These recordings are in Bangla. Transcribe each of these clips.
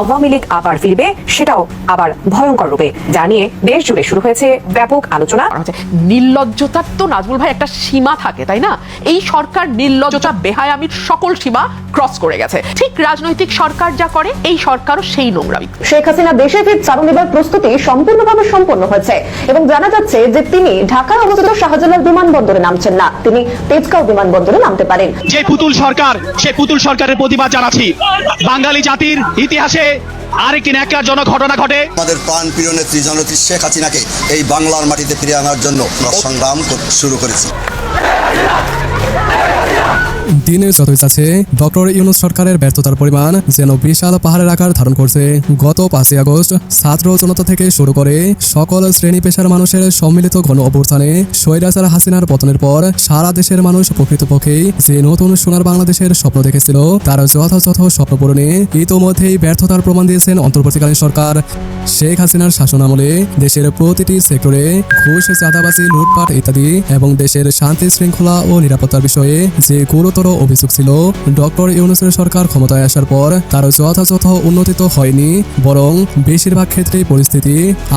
আওয়ামী লীগ আবার ফিরবে, সেটাও আবার ভয়ঙ্কর রূপে, জানিয়ে দেশ জুড়ে শুরু হয়েছে ব্যাপক আলোচনা। নির্লজ্জতার তো নাজমুল ভাই একটা সীমা থাকে, তাই না? এই সরকার নির্লজ্জতা, বেহায়ামির সকল সীমা ক্রস করে গেছে। ঠিক রাজনৈতিক সরকার যা করে, এই সরকারও সেই নোংরামি। শেখ হাসিনা দেশে ফিরে নেবার প্রস্তুতি সম্পূর্ণভাবে সম্পন্ন হয়েছে এবং জানা যাচ্ছে যে তিনি ঢাকায় অবস্থিত শাহজালাল বিমানবন্দরে নামছেন না, তিনি তেজগাঁও বিমানবন্দরে নামতে পারেন। যে পুতুল সরকার, সে পুতুল সরকারের প্রতিবাদ জানাচ্ছি। বাঙালি জাতির ইতিহাসে আরেকটি ন্যাক্কারজনক ঘটনা ঘটে। আমাদের প্রাণপ্রিয় নেত্রী জননেত্রী শেখ হাসিনাকে এই বাংলার মাটিতে ফিরিয়ে আনার জন্য সংগ্রাম শুরু করেছি। দিনে যতই যাচ্ছে ডক্টর ইউনূস সরকারের ব্যর্থতার পরিমাণ যেন বিশাল পাহাড়ের আকার ধারণ করছে। গত 5 আগস্ট ছাত্র জনতা থেকে শুরু করে সকল শ্রেণী পেশার মানুষের সম্মিলিত গণ অভ্যুত্থানে স্বৈরাচার হাসিনার পতনের পর সারা দেশের মানুষ প্রকৃতপক্ষেই যে নতুন সোনার বাংলাদেশের স্বপ্ন দেখেছিল, তার যথাযথ স্বপ্ন পূরণে ইতোমধ্যেই ব্যর্থতার প্রমাণ দিয়েছেন অন্তর্বর্তীকালীন সরকার। শেখ হাসিনার শাসনামলে দেশের প্রতিটি সেক্টরে ঘুষ, চাঁদাবাজি, লুটপাট ইত্যাদি এবং দেশের শান্তি শৃঙ্খলা ও নিরাপত্তার বিষয়ে যে গুরুতর অভিযোগ ছিল, ডক্টর ইউনূসের সরকার ক্ষমতায় আসার পর তার যথাযথ উন্নতি তো হয়নি, বরং বেশিরভাগ ক্ষেত্রেই পরিস্থিতি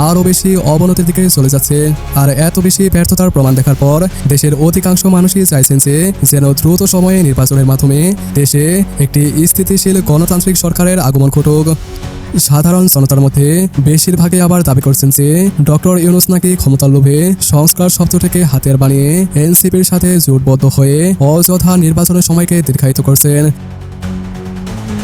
আরও বেশি অবনতির দিকে চলে যাচ্ছে। আর এত বেশি ব্যর্থতার প্রমাণ দেখার পর দেশের অধিকাংশ মানুষই চাইছেন যে যেন দ্রুত সময়ে নির্বাচনের মাধ্যমে দেশে একটি স্থিতিশীল গণতান্ত্রিক সরকারের আগমন ঘটুক। সাধারণ জনতার মধ্যে বেশিরভাগই আবার দাবি করছেন যে ডক্টর ইউনূস নাকি ক্ষমতার লোভে সংস্কার শব্দটিকে হাতিয়ার বানিয়ে এনসিপির সাথে জোটবদ্ধ হয়ে অযথা নির্বাচনের সময়কে দীর্ঘায়িত করছেন।